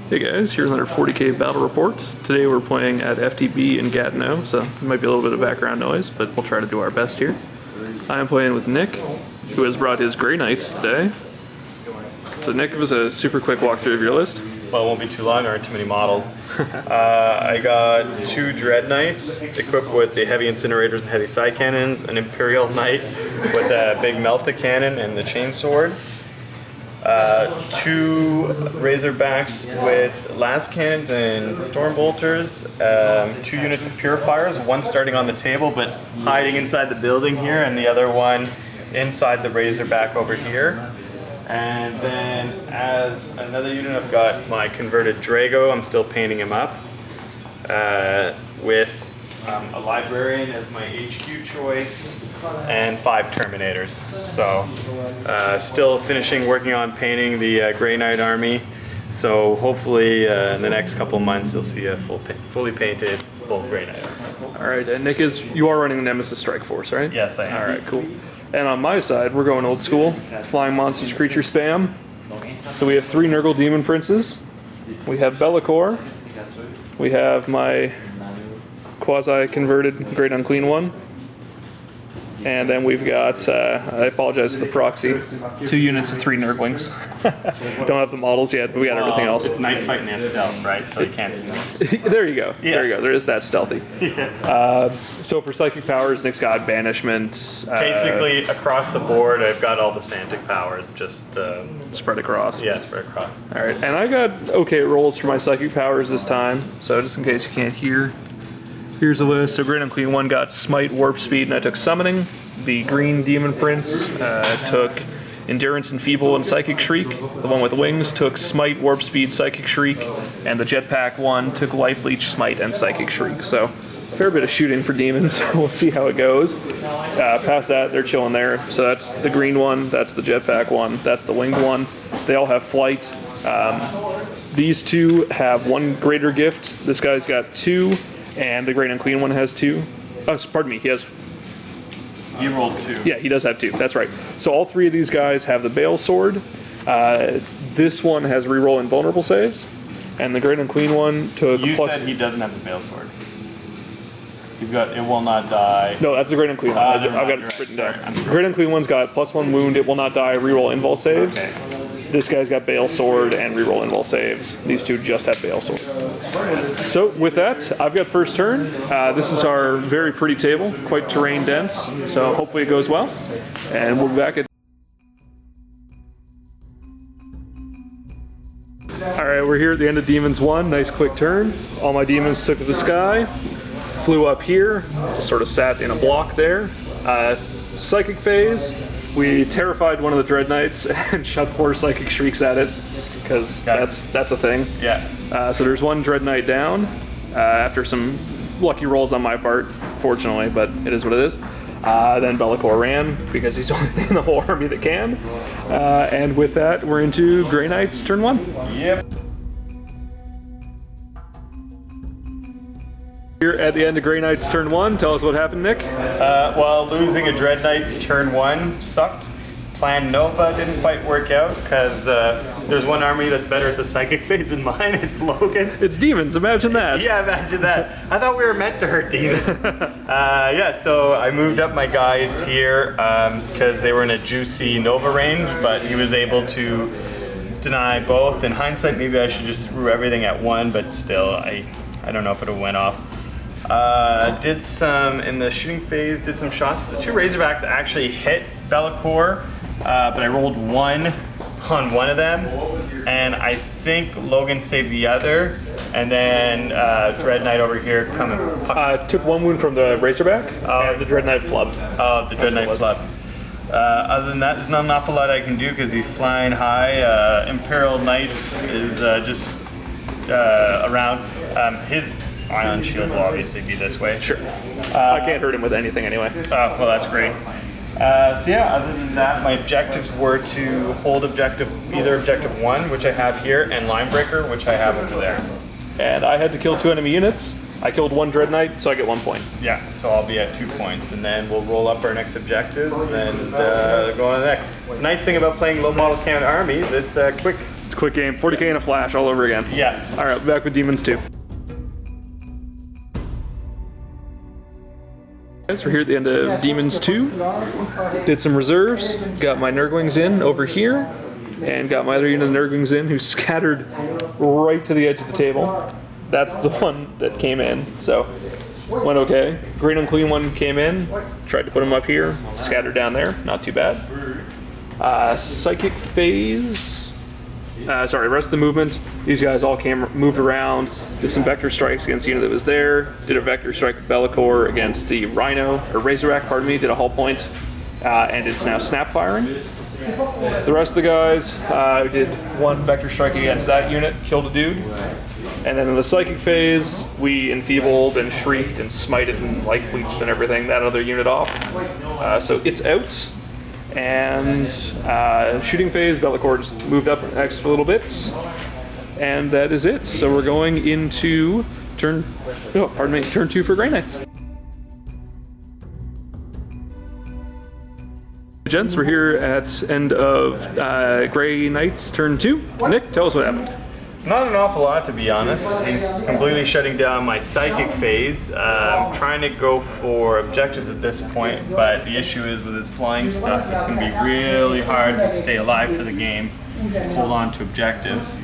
Hey guys, here's another 40k battle report. Today we're playing at FTB in Gatineau, so it might be a little bit of background noise, but we'll try to do our best here. I am playing with Nick, who has brought his Grey Knights today. So Nick, give us a super quick walkthrough of your list. Well, it won't be too long, there aren't too many models. I got 2 Dread Knights equipped with the heavy incinerators and heavy side cannons, an Imperial Knight with a big melta cannon and the chainsword. 2 Razorbacks with las cannons and storm bolters, 2 units of purifiers, one starting on the table but hiding inside the building here, and the other one inside the Razorback over here. And then as another unit, I've got my converted Drago. I'm still painting him up with a librarian as my HQ choice and 5 Terminators. So still finishing working on painting the Grey Knight army. So hopefully in the next couple months you'll see a fully painted full Grey Knights. All right, and Nick, you are running Nemesis Strike Force, right? Yes, I am. All right, cool. And on my side, we're going old school, flying monsters, creature spam. So we have 3 Nurgle Demon Princes. We have Be'lakor. We have my quasi-converted Great Unclean one. And then we've got, I apologize for the proxy, 2 units of 3 Nurglings. Don't have the models yet, but we got everything else. It's night fight and they have stealth, right? So you can't see them. There you go. Yeah. There you go. There is that stealthy. Yeah. So for psychic powers, Nick's got banishment. Basically, across the board, I've got all the Santic powers, just spread across. yeah, spread across. All right, and I got okay rolls for my psychic powers this time. So just in case you can't hear, here's a list. So Great Unclean one got Smite, Warp Speed, and I took Summoning. The Green Demon Prince took Endurance, Enfeeble, and Psychic Shriek. The one with wings took Smite, Warp Speed, Psychic Shriek, and the Jetpack one took Life Leech, Smite, and Psychic Shriek. So fair bit of shooting for demons. We'll see how it goes. Past that, they're chilling there. So that's the green one, that's the Jetpack one, that's the winged one. They all have flight. These 2 have 1 greater gift. This guy's got 2, and the Great Unclean one has 2. Oh, pardon me, he has. You rolled 2. Yeah, he does have 2. That's right. So all 3 of these guys have the Bale Sword. This one has reroll invulnerable saves, and the Great Unclean one took. You said he doesn't have the Bale Sword. He's got It Will Not Die. No, that's the Great Unclean one. I've got it written down. Great Unclean one's got +1 wound, It Will Not Die, reroll invul saves. Okay. This guy's got Bale Sword and reroll invul saves. These 2 just have Bale Sword. So with that, I've got first turn. This is our very pretty table, quite terrain dense. So hopefully it goes well, and we'll be back at. All right, we're here at the end of Demons 1. Nice quick turn. All my demons took to the sky, flew up here, just sort of sat in a block there. Psychic phase. We terrified one of the Dread Knights and shot 4 Psychic Shrieks at it, because that's a thing. Yeah. So there's 1 Dread Knight down, after some lucky rolls on my part, fortunately, but it is what it is. Then Be'lakor ran, because he's the only thing in the whole army that can. And with that, we're into Grey Knights turn 1. Yep. Here at the end of Grey Knights turn 1, tell us what happened, Nick. Well, losing a Dread Knight turn 1 sucked. Plan Nova didn't quite work out because there's one army that's better at the psychic phase than mine. It's Logan's. It's demons, imagine that. Yeah, imagine that. I thought we were meant to hurt demons. Yeah, so I moved up my guys here because they were in a juicy Nova range, but he was able to deny both. In hindsight, maybe I should just threw everything at 1, but still, I don't know if it would have went off. Did some, in the shooting phase, did some shots. The 2 Razorbacks actually hit Be'lakor, but I rolled 1 on one of them, and I think Logan saved the other, and then Dread Knight over here took 1 wound from the Razorback, and the Dread Knight flubbed. Oh, the Dread Knight flubbed. Other than that, there's not an awful lot I can do because he's flying high. Imperial Knight is just around. His Ion Shield will obviously be this way. Sure. I can't hurt him with anything anyway. Well, that's great. So yeah, other than that, my objectives were to hold either objective 1, which I have here, and Linebreaker, which I have over there. And I had to kill 2 enemy units. I killed 1 Dread Knight, so I get 1 point. Yeah, so I'll be at 2 points, and then we'll roll up our next objectives and go on to the next. It's a nice thing about playing low model count armies. It's quick. It's quick game. 40k in a flash all over again. Yeah. All right, back with Demons 2. Guys, we're here at the end of Demons 2. Did some reserves, got my Nurglings in over here, and got my other unit of Nurglings in who scattered right to the edge of the table. That's the one that came in, so went okay. Great Unclean one came in, tried to put him up here, scattered down there, not too bad. Psychic Phase, sorry, rest of the movement, these guys all moved around, did some Vector Strikes against the unit that was there, did a Vector Strike with Bellicor against the Rhino, or Razorback, pardon me, did a hull point, and it's now snap firing. The rest of the guys did one Vector Strike against that unit, killed a dude. And then in the Psychic Phase, we enfeebled and shrieked and smited and life leeched and everything that other unit off. So it's out. And Shooting Phase, Bellicor just moved up an extra little bit. And that is it. So we're going into turn 2 for Grey Knights. Gents, we're here at end of Grey Knights turn 2. Nick, tell us what happened. Not an awful lot, to be honest. He's completely shutting down my Psychic Phase. I'm trying to go for objectives at this point, but the issue is with his flying stuff, it's going to be really hard to stay alive for the game, hold on to objectives.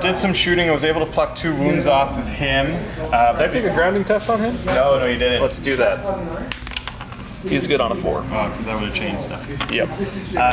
Did some shooting. I was able to pluck 2 wounds off of him. Did I take a grounding test on him? No, you didn't. Let's do that. He's good on a 4. Oh, because that would have changed stuff. Yep.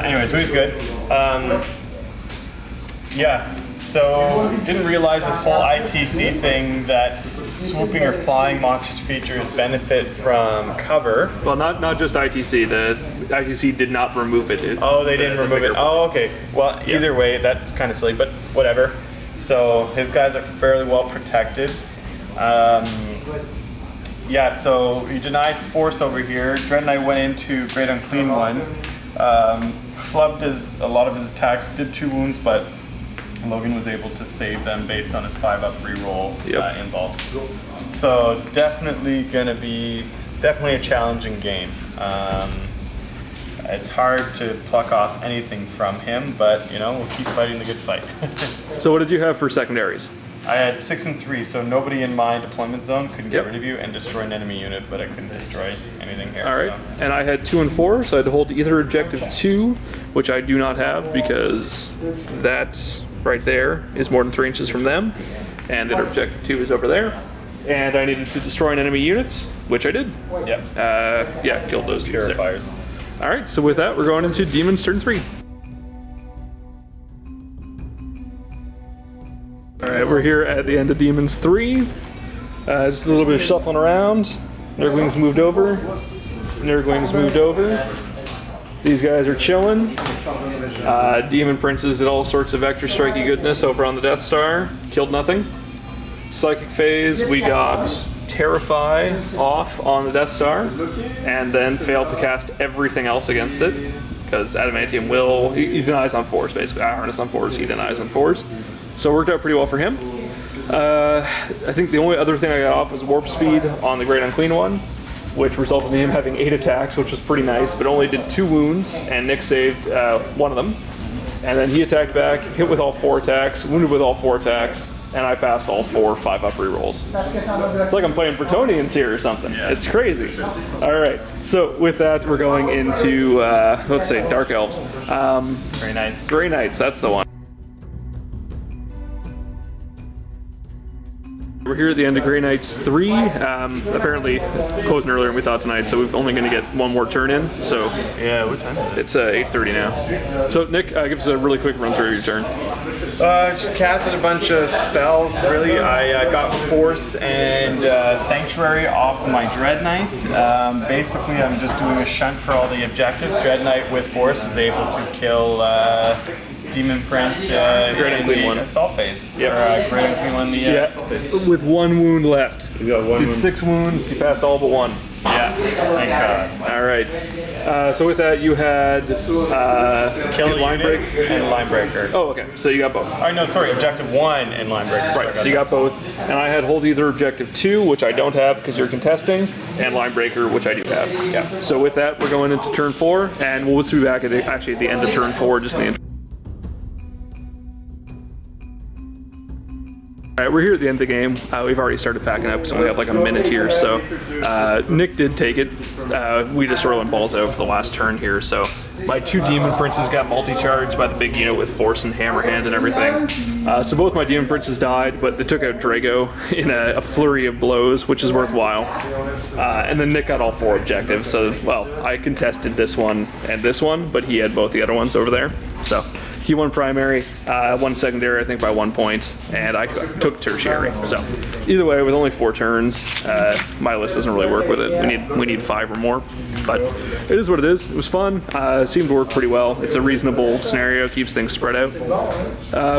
Anyway, so he's good. Yeah, so didn't realize this whole ITC thing that swooping or flying monsters features benefit from cover. Well, not just ITC. The ITC did not remove it. Oh, they didn't remove it. Oh, okay. Well, either way, that's kind of silly, but whatever. So his guys are fairly well protected. Yeah, so he denied force over here. Dread Knight went into Great Unclean One. Flubbed a lot of his attacks, did 2 wounds, but Logan was able to save them based on his 5-up reroll involved. So definitely gonna be a challenging game. It's hard to pluck off anything from him, but you know, we'll keep fighting the good fight. So what did you have for secondaries? I had 6 and 3, so nobody in my deployment zone couldn't get rid of you, and destroy an enemy unit, but I couldn't destroy anything here. All right, so. and I had 2 and 4, so I had to hold either objective 2, which I do not have because that right there is more than 3 inches from them, and their objective 2 is over there. And I needed to destroy an enemy unit, which I did. Yep. Yeah, killed those 2 Purifiers. All right, so with that, we're going into Demons turn 3. All right, we're here at the end of Demons 3. Just a little bit of shuffling around. Nurglings moved over. Nurglings moved over. These guys are chilling. Demon Princes did all sorts of Vector Strikey goodness over on the Death Star. Killed nothing. Psychic Phase, we got Terrify off on the Death Star, and then failed to cast everything else against it, because Adamantium he denies on 4s, basically. Harness on 4s, he denies on 4s. So it worked out pretty well for him. I think the only other thing I got off was Warp Speed on the Great Unclean One, which resulted in him having 8 attacks, which was pretty nice, but only did 2 wounds, and Nick saved 1 of them. And then he attacked back, hit with all 4 attacks, wounded with all 4 attacks, and I passed all 4 5-up rerolls. It's like I'm playing Bretonians here or something. Yeah. It's crazy. All right, so with that, we're going into, let's say, Dark Elves. Grey Knights. Grey Knights, that's the one. We're here at the end of Grey Knights 3. Apparently closing earlier than we thought tonight, so we're only going to get 1 more turn in. So yeah, what time? It's 8:30 now. So Nick, give us a really quick run through of your turn. Just casted a bunch of spells. Really, I got Force and Sanctuary off of my Dread Knight. Basically, I'm just doing a shunt for all the objectives. Dread Knight with Force was able to kill Demon Prince in the assault phase. Yep. Great Unclean One, assault phase. With 1 wound left. You got 1 wound. Did 6 wounds, he passed all but 1. Yeah, thank God. All right. So with that, you had Kill Line Break and Line Breaker. Oh, okay. So you got both. No, sorry, Objective 1 and Line Breaker. Right, so you got both. And I had Hold Either Objective 2, which I don't have because you're contesting, and Line Breaker, which I do have. Yeah. So with that, we're going into turn 4, and we'll be back at the end of turn 4, just in the intro. All right, we're here at the end of the game. We've already started packing up because we only have like a minute here. So Nick did take it. We just rolling balls out for the last turn here. So my 2 Demon Princes got multi-charged by the big unit with Force and Hammer Hand and everything. So both my Demon Princes died, but they took out Drago in a flurry of blows, which is worthwhile. And then Nick got all 4 objectives. So, well, I contested this one and this one, but he had both the other ones over there. So he won primary, won secondary, I think by 1 point, and I took tertiary. So either way, with only 4 turns, my list doesn't really work with it. We need 5 or more, but it is what it is. It was fun. Seemed to work pretty well. It's a reasonable scenario, keeps things spread out.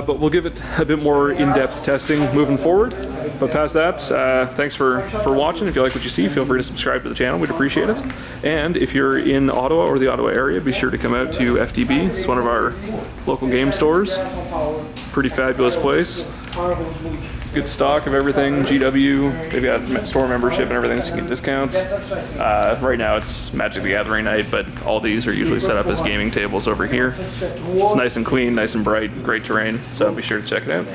But we'll give it a bit more in-depth testing moving forward. But past that, thanks for watching. If you like what you see, feel free to subscribe to the channel. We'd appreciate it. And if you're in Ottawa or the Ottawa area, be sure to come out to FTB. It's one of our local game stores. Pretty fabulous place. Good stock of everything. GW, they've got store membership and everything, so you can get discounts. Right now it's Magic the Gathering night, but all these are usually set up as gaming tables over here. It's nice and clean, nice and bright, great terrain, so be sure to check it out.